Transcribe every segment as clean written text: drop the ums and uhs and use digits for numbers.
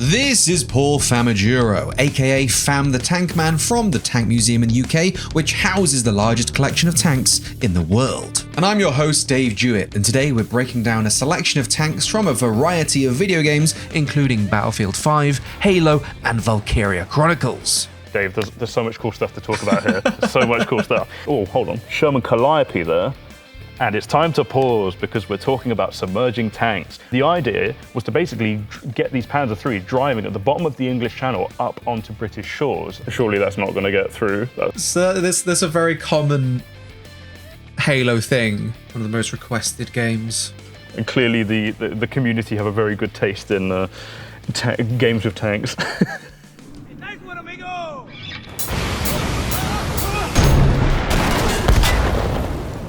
This is Paul Famojuro, aka Fam the Tank Man from the Tank Museum in the UK, which houses the largest collection of tanks in the world. And I'm your host, Dave Jewett, and today we're breaking down a selection of tanks from a variety of video games, including Battlefield 5, Halo, and Valkyria Chronicles. Dave, there's so much cool stuff to talk about here. There's so much cool stuff. Oh, hold on. Sherman Calliope there. And it's time to pause because we're talking about submerging tanks. The idea was to basically get these Panzer IIIs driving at the bottom of the English Channel up onto British shores. Surely that's not going to get through. So there's a very common Halo thing, one of the most requested games. And clearly the community have a very good taste in games with tanks.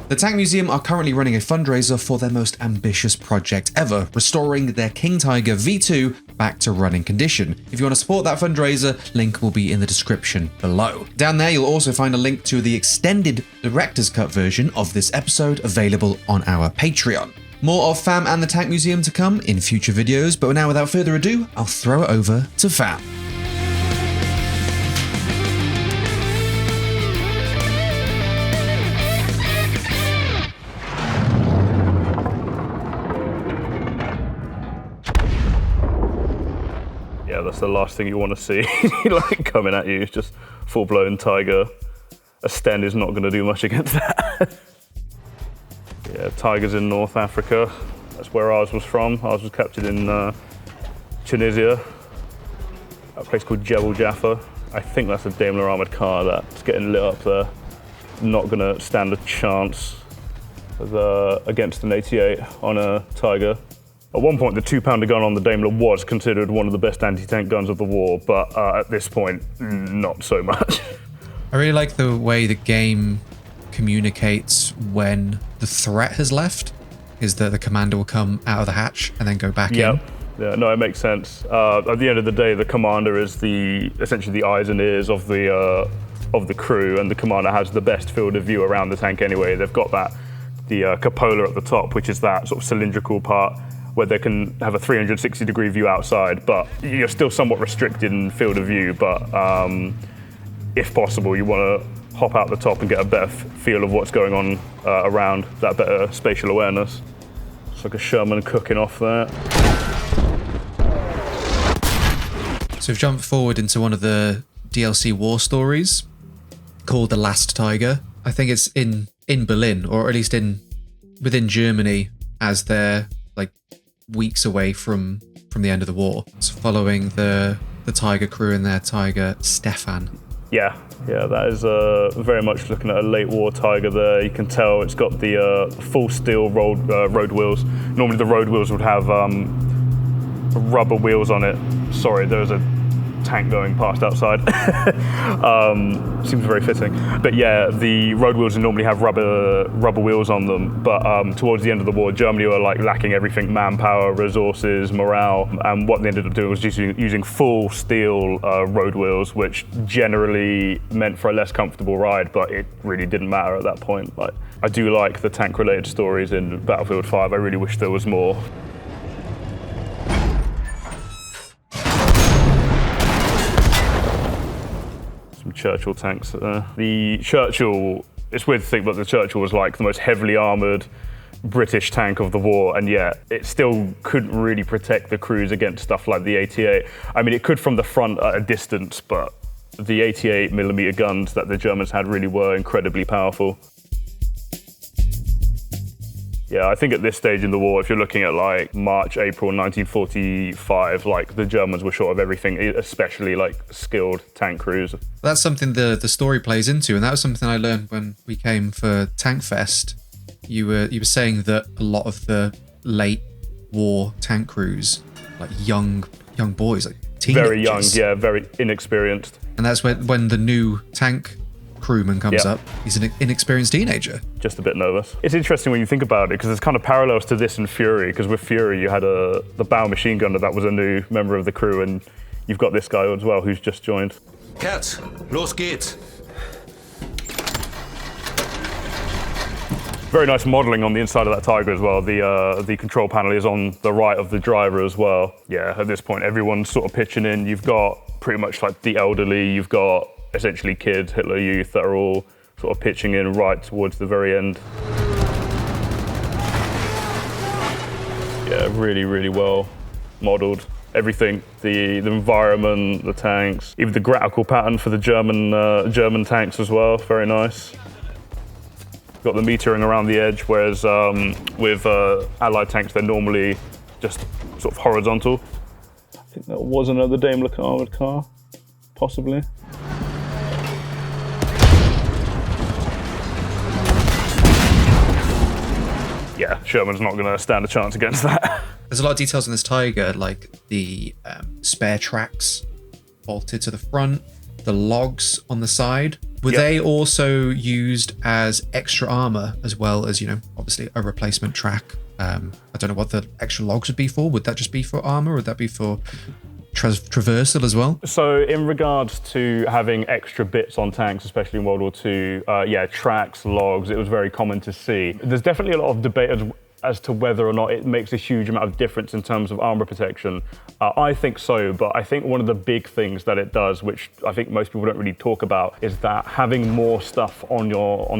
The Tank Museum are currently running a fundraiser for their most ambitious project ever, restoring their King Tiger V2 back to running condition. If you want to support that fundraiser, link will be in the description below. Down there, you'll also find a link to the extended director's cut version of this episode available on our Patreon. More of Fam and the Tank Museum to come in future videos, but now without further ado, I'll throw it over to Fam. Yeah, that's the last thing you want to see, like coming at you. It's just full-blown Tiger. A Sten is not going to do much against that. Yeah, Tigers in North Africa. That's where ours was from. Ours was captured in Tunisia, a place called Jebel Jaffa. I think that's a Daimler armoured car that's getting lit up there. Not going to stand a chance against an 88 on a Tiger. At one point, the 2-pounder gun on the Daimler was considered one of the best anti-tank guns of the war, but at this point, not so much. I really like the way the game communicates when the threat has left, is that the commander will come out of the hatch and then go back in. Yeah, no, it makes sense. At the end of the day, the commander is essentially the eyes and ears of the crew, and the commander has the best field of view around the tank anyway. They've got the cupola at the top, which is that sort of cylindrical part where they can have a 360-degree view outside, but you're still somewhat restricted in field of view. But if possible, you want to hop out the top and get a better feel of what's going on around, that better spatial awareness. It's like a Sherman cooking off there. So we've jumped forward into one of the DLC war stories called The Last Tiger. I think it's in Berlin, or at least within Germany, as they're like weeks away from the end of the war. It's following the Tiger crew and their Tiger Stefan. Yeah, that is very much looking at a late war Tiger there. You can tell it's got the full steel road wheels. Normally the road wheels would have rubber wheels on it. Sorry, there's a tank going past outside. Seems very fitting. But yeah, the road wheels normally have rubber wheels on them, but towards the end of the war, Germany were like lacking everything: manpower, resources, morale, and what they ended up doing was just using full steel road wheels, which generally meant for a less comfortable ride, but it really didn't matter at that point. Like, I do like the tank-related stories in Battlefield 5. I really wish there was more. Some Churchill tanks there. The Churchill, it's weird to think, but the Churchill was like the most heavily armoured British tank of the war, and yet it still couldn't really protect the crews against stuff like the 88. I mean, it could from the front at a distance, but the 88mm guns that the Germans had really were incredibly powerful. Yeah, I think at this stage in the war, if you're looking at like March, April 1945, like the Germans were short of everything, especially like skilled tank crews. That's something the story plays into, and that was something I learned when we came for Tank Fest. You were saying that a lot of the late war tank crews, like young boys, like teenagers. Very young, yeah, very inexperienced. And that's when the new tank crewman comes up. He's an inexperienced teenager. Just a bit nervous. It's interesting when you think about it, because there's kind of parallels to this in Fury, because with Fury you had the bow machine gunner that was a new member of the crew, and you've got this guy as well who's just joined. Herz, los geht's. Very nice modeling on the inside of that Tiger as well. The control panel is on the right of the driver as well. Yeah, at this point, everyone's sort of pitching in. You've got pretty much like the elderly, you've got essentially kids, Hitler Youth, that are all sort of pitching in right towards the very end. Yeah, really, really well modeled. Everything, the environment, the tanks, even the graphical pattern for the German tanks as well, very nice. Got the metering around the edge, whereas with Allied tanks, they're normally just sort of horizontal. I think that was another Daimler armoured car, possibly. Yeah, Sherman's not going to stand a chance against that. There's a lot of details in this Tiger, like the spare tracks bolted to the front, the logs on the side. Were they also used as extra armor, as well as, you know, obviously a replacement track? I don't know what the extra logs would be for. Would that just be for armor, or would that be for traversal as well? So in regards to having extra bits on tanks, especially in World War II, yeah, tracks, logs, it was very common to see. There's definitely a lot of debate as to whether or not it makes a huge amount of difference in terms of armor protection. I think so, but I think one of the big things that it does, which I think most people don't really talk about, is that having more stuff on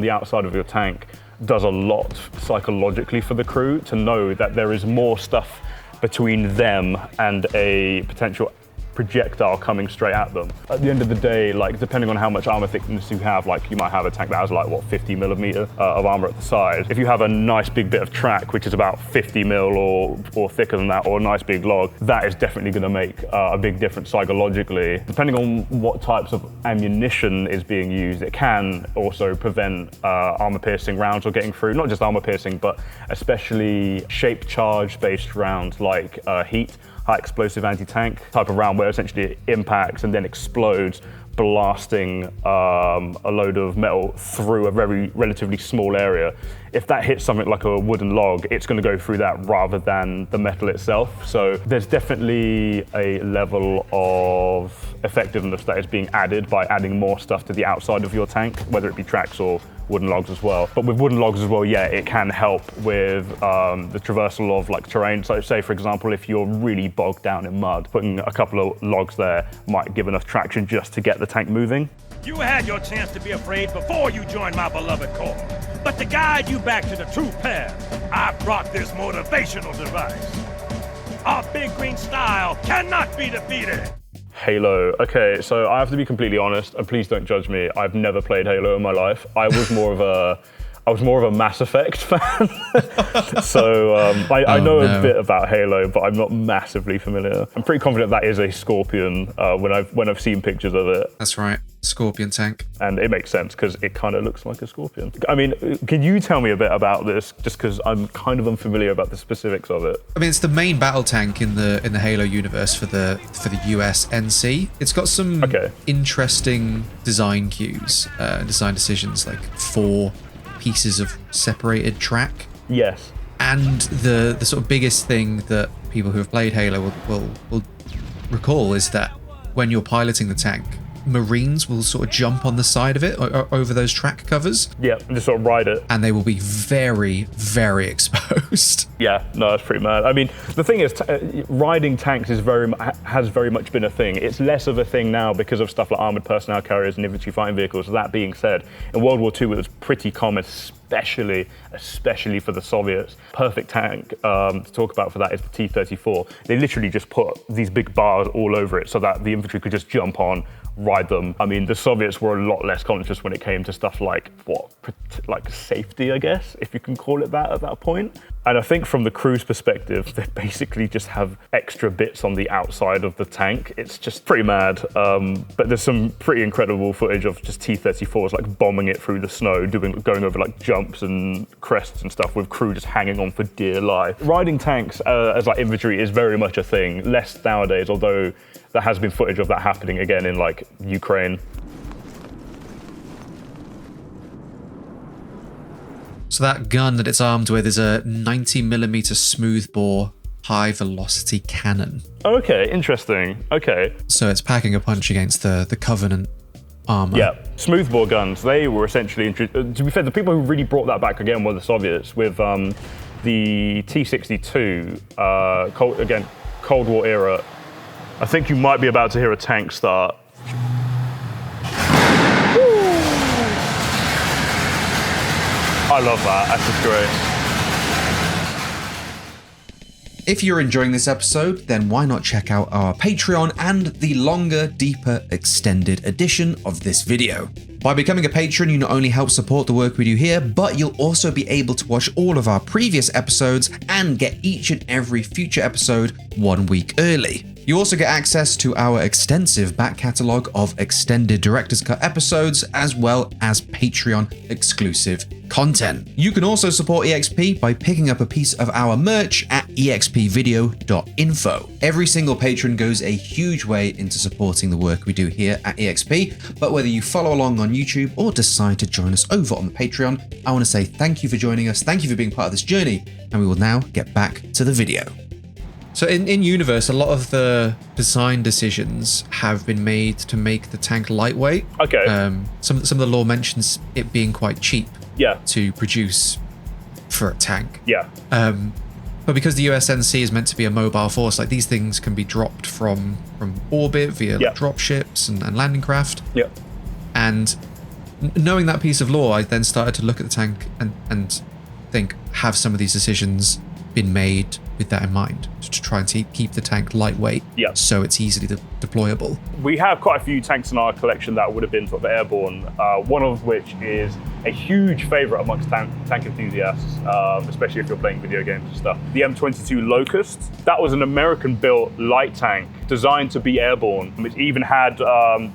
the outside of your tank does a lot psychologically for the crew, to know that there is more stuff between them and a potential projectile coming straight at them. At the end of the day, like, depending on how much armor thickness you have, like, you might have a tank that has like, what, 50 millimeter of armor at the side. If you have a nice big bit of track, which is about 50 mil or thicker than that, or a nice big log, that is definitely going to make a big difference psychologically. Depending on what types of ammunition is being used, it can also prevent armor-piercing rounds or getting through. Not just armor-piercing, but especially shape charge-based rounds like heat, high explosive anti-tank type of round, where essentially it impacts and then explodes, blasting a load of metal through a very relatively small area. If that hits something like a wooden log, it's going to go through that rather than the metal itself. So there's definitely a level of effectiveness that is being added by adding more stuff to the outside of your tank, whether it be tracks or wooden logs as well. But with wooden logs as well, yeah, it can help with the traversal of like terrain. So say, for example, if you're really bogged down in mud, putting a couple of logs there might give enough traction just to get the tank moving. You had your chance to be afraid before you joined my beloved corps. But to guide you back to the true path, I brought this motivational device. Our big green style cannot be defeated. Halo. Okay, so I have to be completely honest, and please don't judge me. I've never played Halo in my life. I was more of a Mass Effect fan. So I know a bit about Halo, but I'm not massively familiar. I'm pretty confident that is a Scorpion when I've seen pictures of it. That's right, Scorpion tank. And it makes sense because it kind of looks like a Scorpion. I mean, can you tell me a bit about this? Just because I'm kind of unfamiliar about the specifics of it. I mean, it's the main battle tank in the Halo universe for the US NC. It's got some interesting design cues, design decisions, like 4 pieces of separated track. Yes. And the sort of biggest thing that people who have played Halo will recall is that when you're piloting the tank, Marines will sort of jump on the side of it over those track covers. Yeah, and just sort of ride it. And they will be very, very exposed. Yeah, no, that's pretty mad. I mean, the thing is, riding tanks has very much been a thing. It's less of a thing now because of stuff like armored personnel carriers and infantry fighting vehicles. That being said, in World War II, it was pretty common, especially for the Soviets. Perfect tank to talk about for that is the T-34. They literally just put these big bars all over it so that the infantry could just jump on, ride them. I mean, the Soviets were a lot less conscious when it came to stuff like safety, I guess, if you can call it that at that point. And I think from the crew's perspective, they basically just have extra bits on the outside of the tank. It's just pretty mad. But there's some pretty incredible footage of just T-34s like bombing it through the snow, going over like jumps and crests and stuff with crew just hanging on for dear life. Riding tanks as like infantry is very much a thing, less nowadays, although there has been footage of that happening again in like Ukraine. So that gun that it's armed with is a 90mm smoothbore high velocity cannon. Okay, interesting. Okay. So it's packing a punch against the Covenant armor. Yeah, smoothbore guns. They were essentially introduced. To be fair, the people who really brought that back again were the Soviets with the T-62. Cold War era. I think you might be about to hear a tank start. I love that. That's just great. If you're enjoying this episode, then why not check out our Patreon and the longer, deeper, extended edition of this video. By becoming a patron, you not only help support the work we do here, but you'll also be able to watch all of our previous episodes and get each and every future episode 1 week early. You also get access to our extensive back catalogue of extended Director's Cut episodes, as well as Patreon exclusive content. You can also support EXP by picking up a piece of our merch at expvideo.info. Every single patron goes a huge way into supporting the work we do here at EXP, but whether you follow along on YouTube or decide to join us over on the Patreon, I want to say thank you for joining us, thank you for being part of this journey, and we will now get back to the video. So in Universe, a lot of the design decisions have been made to make the tank lightweight. Okay. Some of the lore mentions it being quite cheap. Yeah. To produce for a tank. Yeah. But because the USNC is meant to be a mobile force, like these things can be dropped from orbit via like, drop ships and landing craft. Yeah. And knowing that piece of lore, I then started to look at the tank and think, have some of these decisions been made with that in mind, to try and keep the tank lightweight, so it's easily deployable? We have quite a few tanks in our collection that would have been sort of airborne, one of which is a huge favourite amongst tank enthusiasts, especially if you're playing video games and stuff. The M22 Locust, that was an American-built light tank designed to be airborne. It even had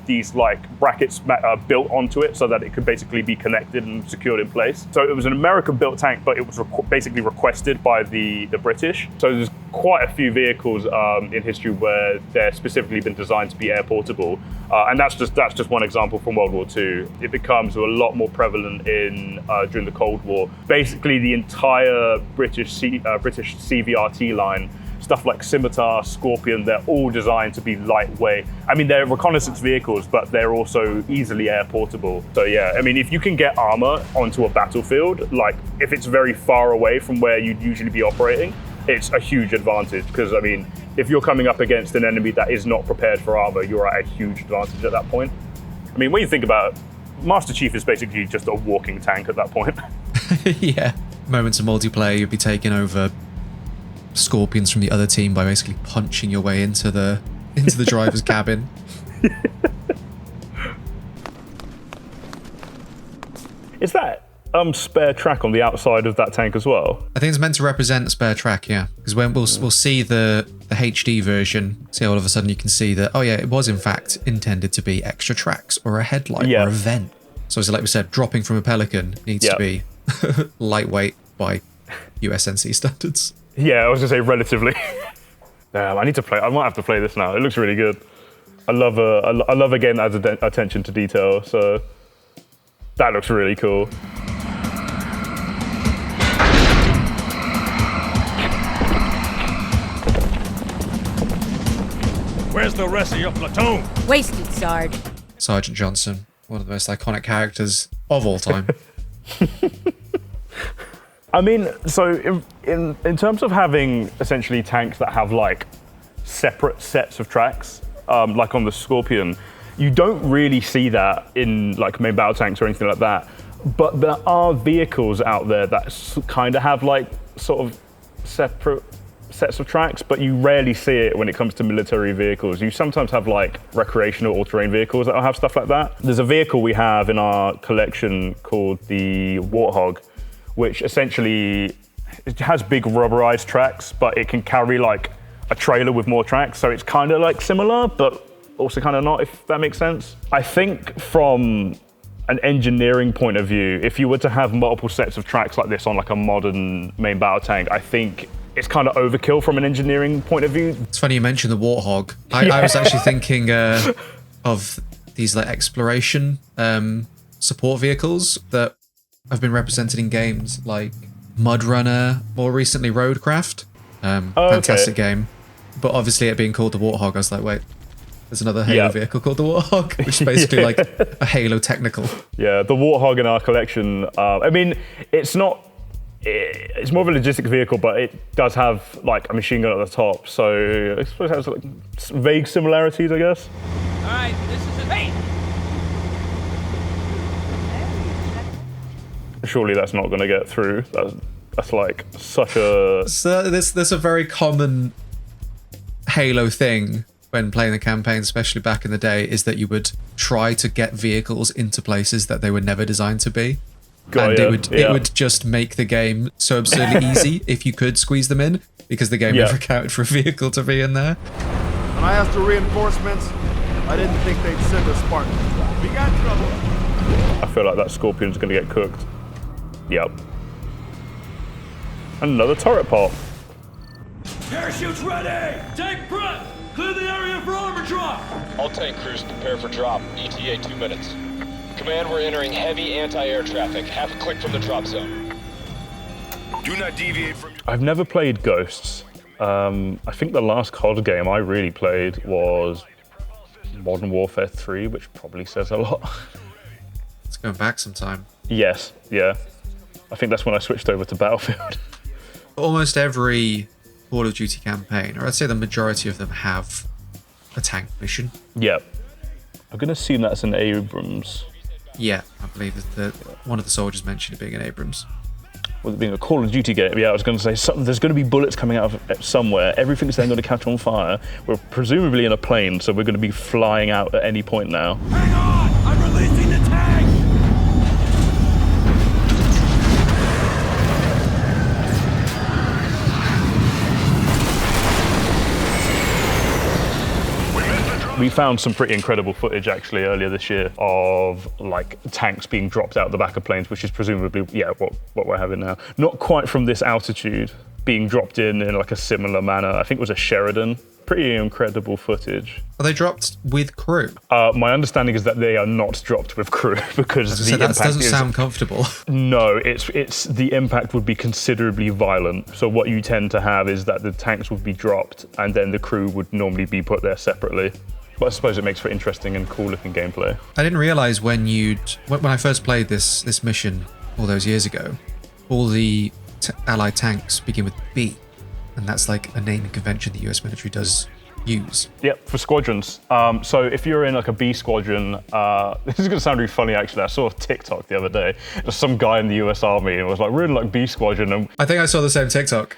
these like brackets built onto it so that it could basically be connected and secured in place. So it was an American-built tank, but it was basically requested by the British. So there's quite a few vehicles in history where they're specifically been designed to be air portable, and that's just one example from World War II. It becomes a lot more prevalent during the Cold War. Basically, the entire British CVRT line, stuff like Scimitar, Scorpion, they're all designed to be lightweight. I mean, they're reconnaissance vehicles, but they're also easily air portable. So yeah, I mean, if you can get armor onto a battlefield, like if it's very far away from where you'd usually be operating, it's a huge advantage, because I mean, if you're coming up against an enemy that is not prepared for armor, you're at a huge advantage at that point. I mean, when you think about it, Master Chief is basically just a walking tank at that point. Yeah. Moments of multiplayer, you'd be taking over Scorpions from the other team by basically punching your way into the driver's cabin. Is that spare track on the outside of that tank as well? I think it's meant to represent a spare track, yeah. Because when we'll see the HD version, see all of a sudden you can see that, oh yeah, it was in fact intended to be extra tracks or a headlight or a vent. So like we said, dropping from a Pelican needs to be lightweight by USNC standards. Yeah, I was gonna say relatively. Damn, I need to play. I might have to play this now. It looks really good. I love a game that has attention to detail. So that looks really cool. Where's the rest of your platoon? Wasted, Sarge. Sergeant Johnson, one of the most iconic characters of all time. I mean, so in terms of having essentially tanks that have like separate sets of tracks, like on the Scorpion, you don't really see that in like main battle tanks or anything like that. But there are vehicles out there that kind of have like sort of separate sets of tracks, but you rarely see it when it comes to military vehicles. You sometimes have like recreational all-terrain vehicles that will have stuff like that. There's a vehicle we have in our collection called the Warthog, which essentially it has big rubberized tracks, but it can carry like a trailer with more tracks. So it's kind of like similar, but also kind of not, if that makes sense. I think from an engineering point of view, if you were to have multiple sets of tracks like this on like a modern main battle tank, I think it's kind of overkill from an engineering point of view. It's funny you mentioned the Warthog. I was actually thinking of these like exploration support vehicles that have been represented in games like Mud Runner, more recently Roadcraft. Fantastic game. But obviously it being called the Warthog, I was like, wait, There's another Halo vehicle called the Warthog, which is basically like a Halo technical. Yeah, the Warthog in our collection, I mean, it's more of a logistic vehicle, but it does have like a machine gun at the top, so I suppose it has like vague similarities, I guess. All right, this is it. Hey! Surely that's not going to get through. That's like such a... So there's a very common Halo thing when playing the campaign, especially back in the day, is that you would try to get vehicles into places that they were never designed to be. It would just make the game so absurdly easy if you could squeeze them in, because the game never accounted for a vehicle to be in there. When I asked for reinforcements, I didn't think they'd send a Spartan. We got trouble. I feel like that Scorpion's going to get cooked. Yep. Another turret pop. Parachutes ready! Take front! Clear the area for armor drop! All tank crews prepare for drop. ETA 2 minutes. Command, we're entering heavy anti-air traffic. Half a click from the drop zone. Do not deviate from your... I've never played Ghosts. I think the last COD game I really played was Modern Warfare 3, which probably says a lot. It's going back some time. Yes, yeah. I think that's when I switched over to Battlefield. Almost every Call of Duty campaign, or I'd say the majority of them, have a tank mission. Yeah. I'm going to assume that's an Abrams. Yeah, I believe that one of the soldiers mentioned it being an Abrams. With it being a Call of Duty game, yeah, I was going to say, there's going to be bullets coming out of somewhere. Everything's then going to catch on fire. We're presumably in a plane, so we're going to be flying out at any point now. Hang on! I'm releasing the tank! We found some pretty incredible footage actually earlier this year of like tanks being dropped out the back of planes, which is presumably, what we're having now. Not quite from this altitude, being dropped in like a similar manner. I think it was a Sheridan. Pretty incredible footage. Are they dropped with crew? My understanding is that they are not dropped with crew because the impact doesn't sound comfortable. No, it's the impact would be considerably violent. So what you tend to have is that the tanks would be dropped and then the crew would normally be put there separately. But I suppose it makes for interesting and cool looking gameplay. I didn't realize when I first played this mission all those years ago, all the allied tanks begin with B, and that's like a naming convention the US military does use. Yep, for squadrons. So if you're in like a B squadron, this is going to sound really funny actually. I saw a TikTok the other day. There's some guy in the US Army and was like, we're in like B squadron. And I think I saw the same TikTok.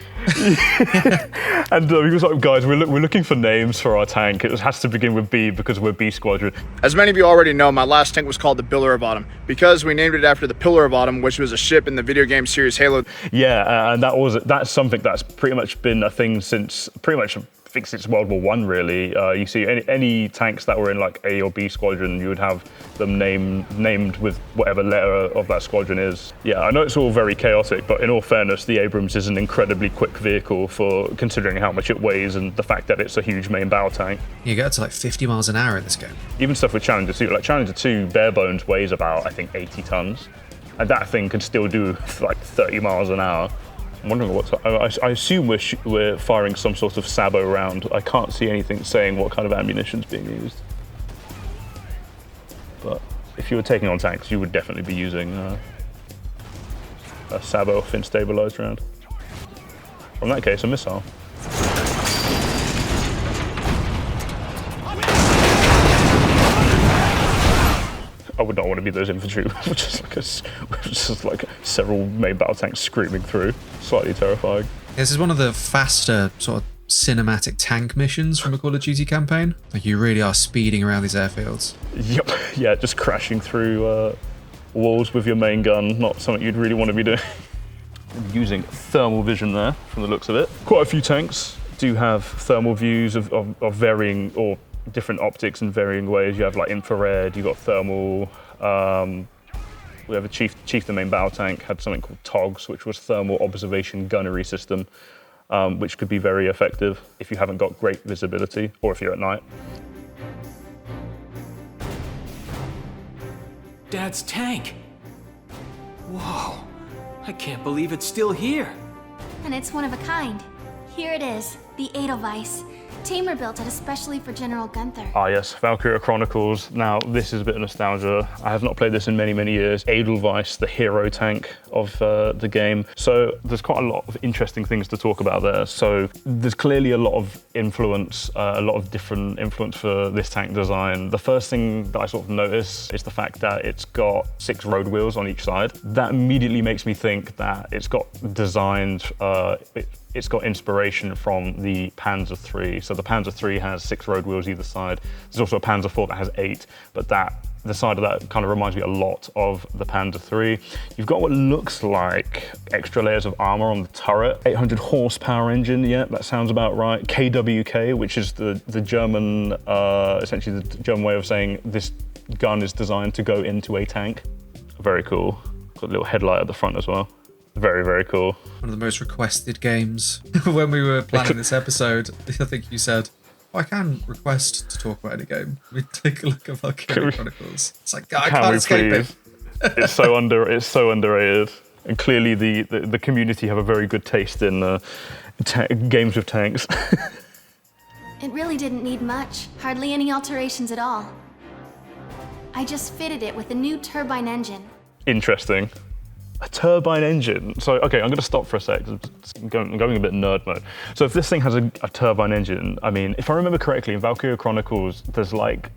And he was like, guys, we're looking for names for our tank. It has to begin with B because we're B squadron. As many of you already know, my last tank was called the Pillar of Autumn because we named it after the Pillar of Autumn, which was a ship in the video game series Halo. Yeah, and that's something that's pretty much been a thing since I think since World War I, really. You see any tanks that were in like A or B squadron, you would have them named with whatever letter of that squadron is. Yeah, I know it's all very chaotic, but in all fairness, the Abrams is an incredibly quick vehicle for considering how much it weighs and the fact that it's a huge main battle tank. You get up to like 50 miles an hour in this game. Even stuff with Challenger 2, like Challenger 2 bare bones weighs about, I think, 80 tons. And that thing can still do like 30 miles an hour. I'm wondering I assume we're firing some sort of Sabo round. I can't see anything saying what kind of ammunition's being used. But if you were taking on tanks, you would definitely be using a Sabo fin stabilized round. Or in that case, a missile. I would not want to be those infantry, which is like several main battle tanks screaming through. Slightly terrifying. This is one of the faster sort of cinematic tank missions from a Call of Duty campaign. Like you really are speeding around these airfields. Yep, yeah, just crashing through walls with your main gun. Not something you'd really want to be doing. Using thermal vision there, from the looks of it. Quite a few tanks do have thermal views of varying or different optics in varying ways. You have like infrared, you've got thermal. We have a Chief, the main battle tank, had something called TOGS, which was thermal observation gunnery system, which could be very effective if you haven't got great visibility or if you're at night. Dad's tank. Whoa, I can't believe it's still here. And it's one of a kind. Here it is, the Edelweiss. Tamer built it especially for General Gunther. Ah yes, Valkyria Chronicles. Now, this is a bit of nostalgia. I have not played this in many, many years. Edelweiss, the hero tank of the game. So there's quite a lot of interesting things to talk about there. So there's clearly a lot of influence, a lot of different influence for this tank design. The first thing that I sort of notice is the fact that it's got 6 road wheels on each side. That immediately makes me think that it's got designed, it's got inspiration from the Panzer III. So the Panzer III has 6 road wheels either side. There's also a Panzer IV that has 8, but the side of that kind of reminds me a lot of the Panzer III. You've got what looks like extra layers of armor on the turret. 800 horsepower engine, yeah, that sounds about right. KWK, which is the German, essentially the German way of saying this gun is designed to go into a tank. Very cool. Got a little headlight at the front as well. Very, very cool. One of the most requested games. When we were planning this episode, I think you said, I can request to talk about any game. We take a look at Valkyria Chronicles. It's like, I can't escape it. It's so underrated. And clearly the community have a very good taste in games with tanks. It really didn't need much. Hardly any alterations at all. I just fitted it with a new turbine engine. Interesting. A turbine engine. So, okay, I'm going to stop for a sec. I'm going a bit nerd mode. So if this thing has a turbine engine, I mean, if I remember correctly, in Valkyria Chronicles, there's like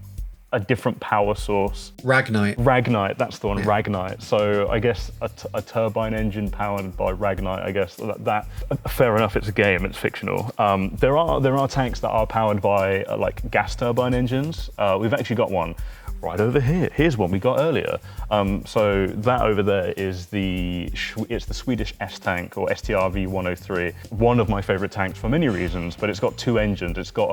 a different power source. Ragnite, that's the one, yeah. Ragnite. So I guess a turbine engine powered by Ragnite, I guess, that fair enough, it's a game, it's fictional. There are tanks that are powered by like gas turbine engines. We've actually got one right over here. Here's one we got earlier. So that over there is it's the Swedish S-tank, or STRV 103. One of my favorite tanks for many reasons, but it's got 2 engines. It's got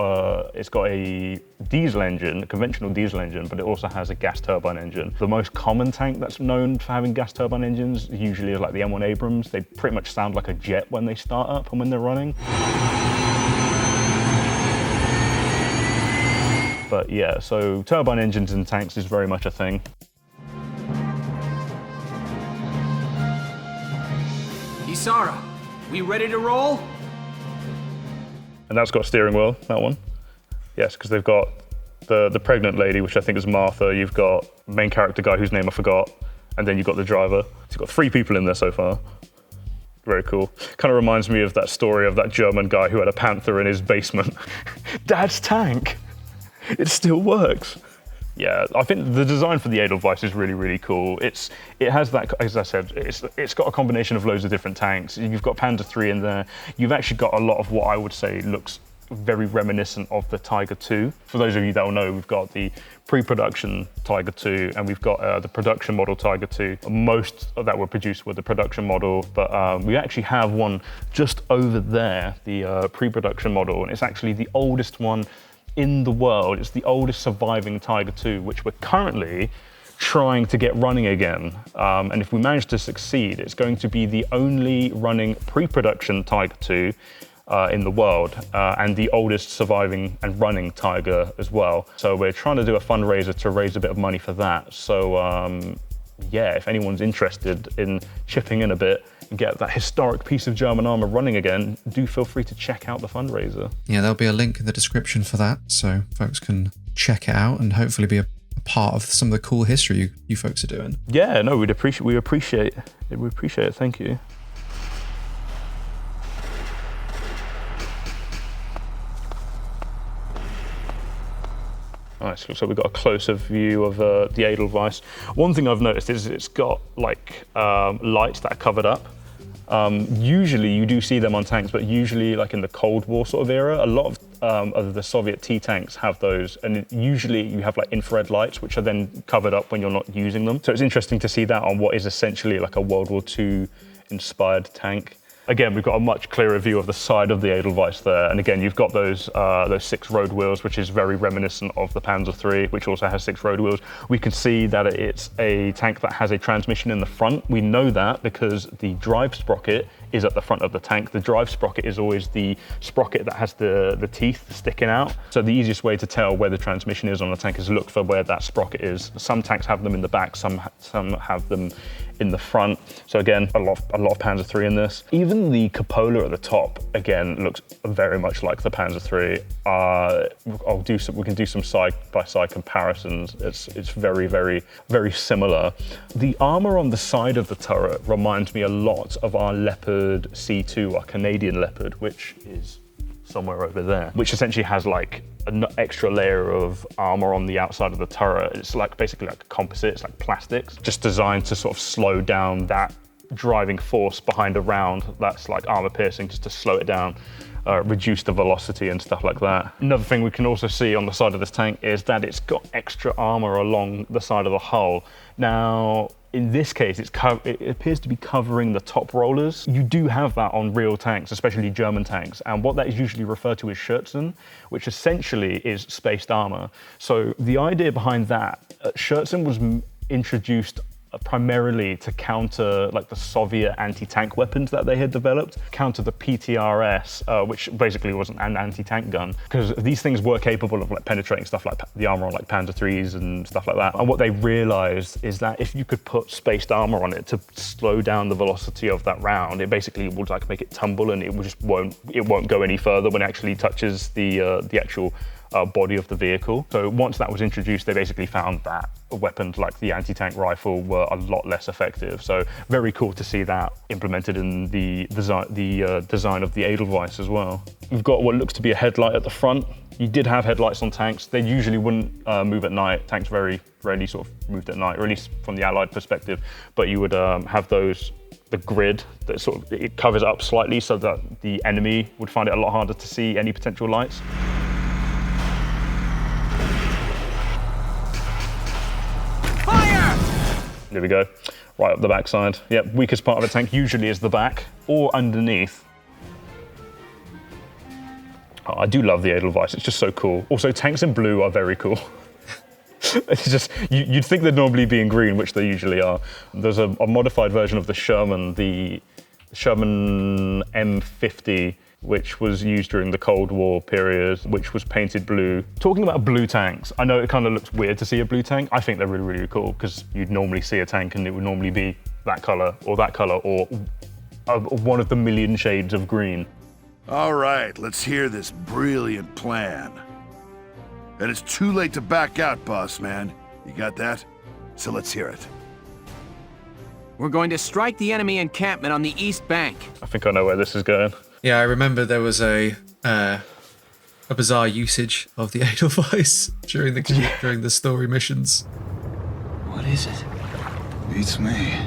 a diesel engine, a conventional diesel engine, but it also has a gas turbine engine. The most common tank that's known for having gas turbine engines usually is like the M1 Abrams. They pretty much sound like a jet when they start up and when they're running. But yeah, so turbine engines in tanks is very much a thing. Isara, we ready to roll? And that's got a steering wheel, that one. Yes, because they've got the pregnant lady, which I think is Martha. You've got the main character guy whose name I forgot. And then you've got the driver. So you've got 3 people in there so far. Very cool. Kind of reminds me of that story of that German guy who had a Panther in his basement. Dad's tank. It still works. Yeah, I think the design for the Edelweiss is really, really cool. It has that, as I said, it's got a combination of loads of different tanks. You've got Panzer III in there. You've actually got a lot of what I would say looks very reminiscent of the Tiger II. For those of you that will know, we've got the pre-production Tiger II and we've got the production model Tiger II. Most of that were produced with the production model, but we actually have one just over there, the pre-production model, and it's actually the oldest one in the world. It's the oldest surviving Tiger II, which we're currently trying to get running again. And if we manage to succeed, it's going to be the only running pre-production Tiger II in the world, and the oldest surviving and running Tiger as well. So we're trying to do a fundraiser to raise a bit of money for that. So yeah, if anyone's interested in chipping in a bit and get that historic piece of German armor running again, do feel free to check out the fundraiser. Yeah, there'll be a link in the description for that, so folks can check it out and hopefully be a part of some of the cool history you folks are doing. Yeah, no, we appreciate it. Thank you. Nice, so we've got a closer view of the Edelweiss. One thing I've noticed is it's got like lights that are covered up. Usually you do see them on tanks, but usually like in the Cold War sort of era, a lot of the Soviet T-tanks have those, and usually you have like infrared lights, which are then covered up when you're not using them. So it's interesting to see that on what is essentially like a World War II inspired tank. Again, we've got a much clearer view of the side of the Edelweiss there. And again, you've got those 6 road wheels, which is very reminiscent of the Panzer III, which also has 6 road wheels. We can see that it's a tank that has a transmission in the front. We know that because the drive sprocket is at the front of the tank. The drive sprocket is always the sprocket that has the teeth sticking out. So the easiest way to tell where the transmission is on a tank is look for where that sprocket is. Some tanks have them in the back, some have them in the front. So again, a lot of Panzer III in this. Even the cupola at the top, again, looks very much like the Panzer III. We can do some side-by-side comparisons. It's very, very, very similar. The armor on the side of the turret reminds me a lot of our Leopard C2, our Canadian Leopard, which is somewhere over there, which essentially has like an extra layer of armor on the outside of the turret. It's like basically like a composite, it's like plastics, just designed to sort of slow down that driving force behind a round that's like armor piercing, just to slow it down, reduce the velocity and stuff like that. Another thing we can also see on the side of this tank is that it's got extra armor along the side of the hull. Now, in this case, it appears to be covering the top rollers. You do have that on real tanks, especially German tanks, and what that is usually referred to as Schürzen, which essentially is spaced armor. So the idea behind that, Schürzen was introduced primarily to counter like the Soviet anti-tank weapons that they had developed, counter the PTRS, which basically was an anti-tank gun, because these things were capable of like penetrating stuff like the armor on like Panzer IIIs and stuff like that. And what they realized is that if you could put spaced armor on it to slow down the velocity of that round, it basically would like make it tumble, and it won't go any further when it actually touches the actual body of the vehicle. So once that was introduced, they basically found that weapons like the anti-tank rifle were a lot less effective. So very cool to see that implemented in the design of the Edelweiss as well. We've got what looks to be a headlight at the front. You did have headlights on tanks. They usually wouldn't move at night. Tanks very rarely sort of moved at night, or at least from the Allied perspective. But you would have the grid that sort of, it covers up slightly so that the enemy would find it a lot harder to see any potential lights. There we go, right up the backside. Yep, weakest part of a tank usually is the back or underneath. Oh, I do love the Edelweiss, it's just so cool. Also, tanks in blue are very cool. It's just, you'd think they'd normally be in green, which they usually are. There's a modified version of the Sherman M50, which was used during the Cold War period, which was painted blue. Talking about blue tanks, I know it kind of looks weird to see a blue tank. I think they're really, really cool, because you'd normally see a tank and it would normally be that color, or one of the million shades of green. All right, let's hear this brilliant plan. And it's too late to back out, boss man. You got that? So let's hear it. We're going to strike the enemy encampment on the east bank. I think I know where this is going. Yeah, I remember there was a bizarre usage of the Edelweiss during the story missions. What is it? Beats me.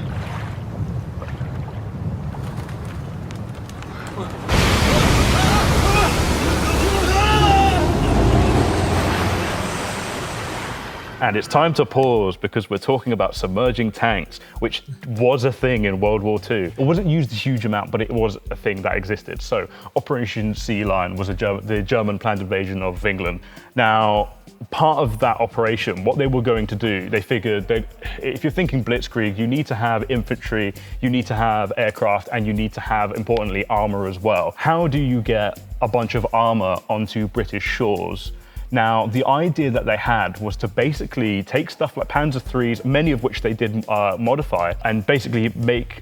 And it's time to pause, because we're talking about submerging tanks, which was a thing in World War II. It wasn't used a huge amount, but it was a thing that existed. So Operation Sea Lion was the German planned invasion of England. Now, part of that operation, what they were going to do, they figured that if you're thinking blitzkrieg, you need to have infantry, you need to have aircraft, and you need to have, importantly, armor as well. How do you get a bunch of armor onto British shores? Now, the idea that they had was to basically take stuff like Panzer IIIs, many of which they did modify, and basically make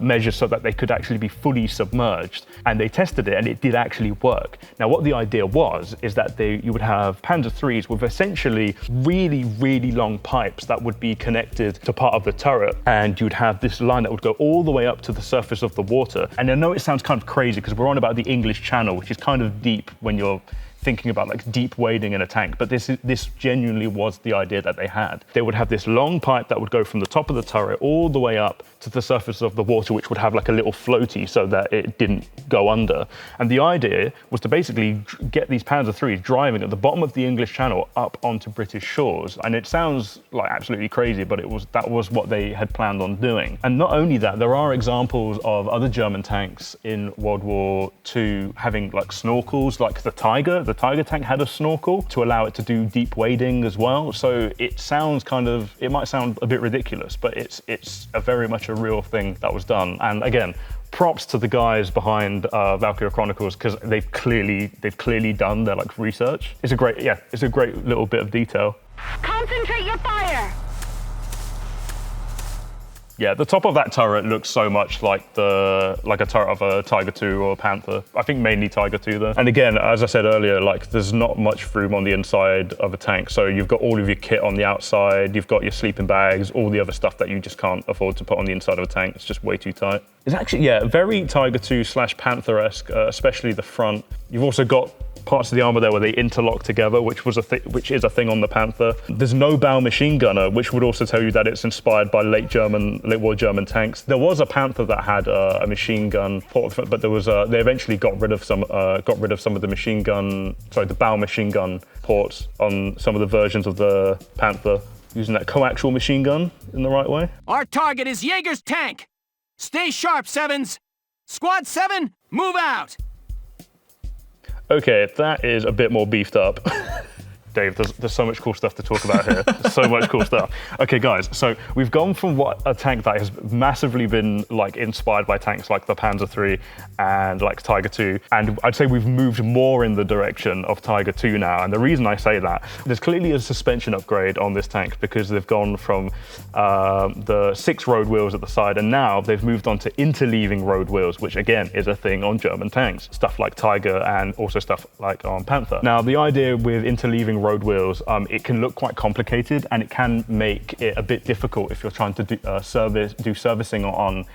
measures so that they could actually be fully submerged. And they tested it, and it did actually work. Now, what the idea was, is that you would have Panzer IIIs with essentially really, really long pipes that would be connected to part of the turret, and you'd have this line that would go all the way up to the surface of the water. And I know it sounds kind of crazy, because we're on about the English Channel, which is kind of deep when you're thinking about like deep wading in a tank, but this genuinely was the idea that they had. They would have this long pipe that would go from the top of the turret all the way up to the surface of the water, which would have like a little floaty so that it didn't go under. And the idea was to basically get these Panzer IIIs driving at the bottom of the English Channel up onto British shores. And it sounds like absolutely crazy, but that was what they had planned on doing. And not only that, there are examples of other German tanks in World War II having like snorkels, like the Tiger. The Tiger tank had a snorkel to allow it to do deep wading as well. So it might sound a bit ridiculous, but it's a very much a real thing that was done. And again, props to the guys behind Valkyria Chronicles, because they've clearly done their like research. It's a great little bit of detail. Concentrate your fire! Yeah, the top of that turret looks so much like a turret of a Tiger II or a Panther. I think mainly Tiger II though. And again, as I said earlier, like there's not much room on the inside of a tank. So you've got all of your kit on the outside, you've got your sleeping bags, all the other stuff that you just can't afford to put on the inside of a tank. It's just way too tight. It's actually, yeah, very Tiger II / Panther-esque, especially the front. You've also got parts of the armor there where they interlock together, which is a thing on the Panther. There's no bow machine gunner, which would also tell you that it's inspired by late war German tanks. There was a Panther that had a machine gun port, but there was they eventually got rid of some of the bow machine gun ports on some of the versions of the Panther, using that coaxial machine gun in the right way. Our target is Jaeger's tank. Stay sharp, Sevens. Squad 7, move out. Okay, that is a bit more beefed up. Dave, there's so much cool stuff to talk about here. So much cool stuff. Okay, guys, so we've gone from a tank that has massively been like inspired by tanks like the Panzer III and like Tiger II, and I'd say we've moved more in the direction of Tiger II now. And the reason I say that, there's clearly a suspension upgrade on this tank, because they've gone from the 6 road wheels at the side, and now they've moved on to interleaving road wheels, which again is a thing on German tanks. Stuff like Tiger and also stuff like on Panther. Now, the idea with interleaving road wheels, it can look quite complicated, and it can make it a bit difficult if you're trying to do servicing on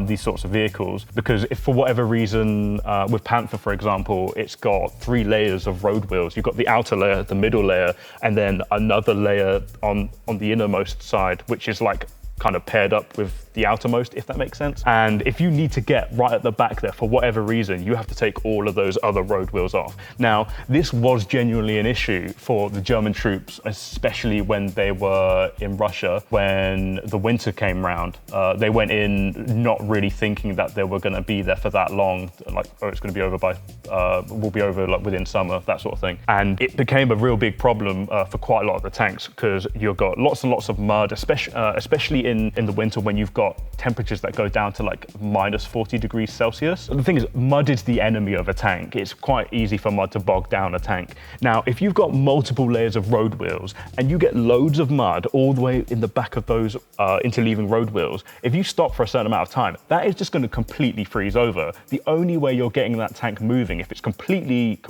these sorts of vehicles, because if for whatever reason, with Panther, for example, it's got 3 layers of road wheels. You've got the outer layer, the middle layer, and then another layer on the innermost side, which is like kind of paired up with the outermost, if that makes sense. And if you need to get right at the back there for whatever reason, you have to take all of those other road wheels off. Now, this was genuinely an issue for the German troops, especially when they were in Russia, when the winter came round. They went in not really thinking that they were gonna be there for that long, like, oh, it's gonna be over we'll be over like within summer, that sort of thing. And it became a real big problem for quite a lot of the tanks, because you've got lots and lots of mud, especially in the winter when you've got temperatures that go down to like -40 degrees Celsius. The thing is, mud is the enemy of a tank. It's quite easy for mud to bog down a tank. Now, if you've got multiple layers of road wheels and you get loads of mud all the way in the back of those interleaving road wheels, if you stop for a certain amount of time, that is just going to completely freeze over. The only way you're getting that tank moving, if it's completely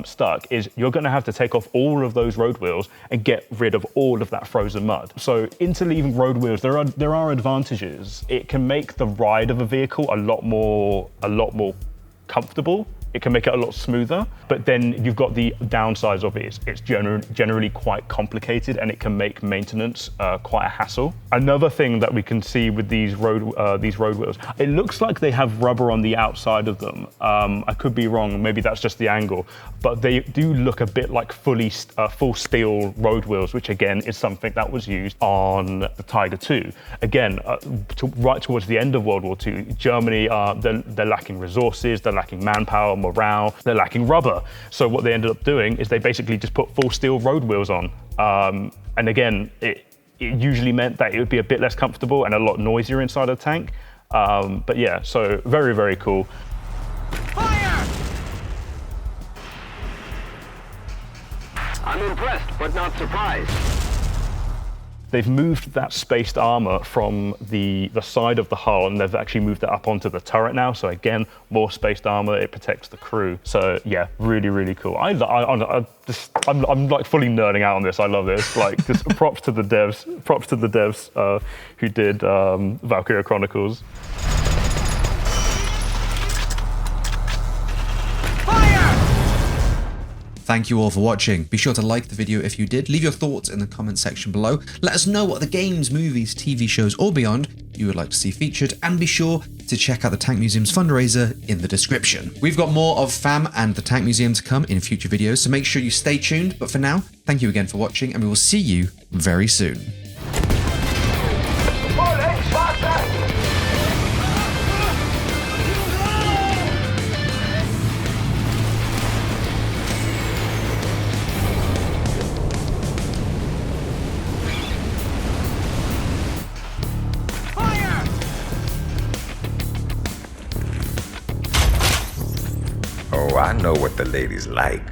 stuck, is you're going to have to take off all of those road wheels and get rid of all of that frozen mud. So interleaving road wheels, there are advantages. It can make the ride of a vehicle a lot more comfortable. It can make it a lot smoother, but then you've got the downsides of it. It's generally quite complicated, and it can make maintenance quite a hassle. Another thing that we can see with these road wheels, it looks like they have rubber on the outside of them. I could be wrong, maybe that's just the angle, but they do look a bit like full steel road wheels, which again is something that was used on the Tiger II. Again, right towards the end of World War II, Germany, they're lacking resources, they're lacking manpower, morale, they're lacking rubber. So what they ended up doing is they basically just put full steel road wheels on. And again, it usually meant that it would be a bit less comfortable and a lot noisier inside a tank. But yeah, so very, very cool. Fire! I'm impressed, but not surprised. They've moved that spaced armor from the side of the hull, and they've actually moved that up onto the turret now. So again, more spaced armor, it protects the crew. So yeah, really, really cool. I'm like fully nerding out on this. I love this. Like, just props to the devs who did Valkyria Chronicles. Thank you all for watching. Be sure to like the video if you did. Leave your thoughts in the comment section below. Let us know what the games, movies, TV shows, or beyond you would like to see featured, and be sure to check out the Tank Museum's fundraiser in the description. We've got more of Fam and the Tank Museum to come in future videos, so make sure you stay tuned. But for now, thank you again for watching, and we will see you very soon. Oh, I know what the ladies like.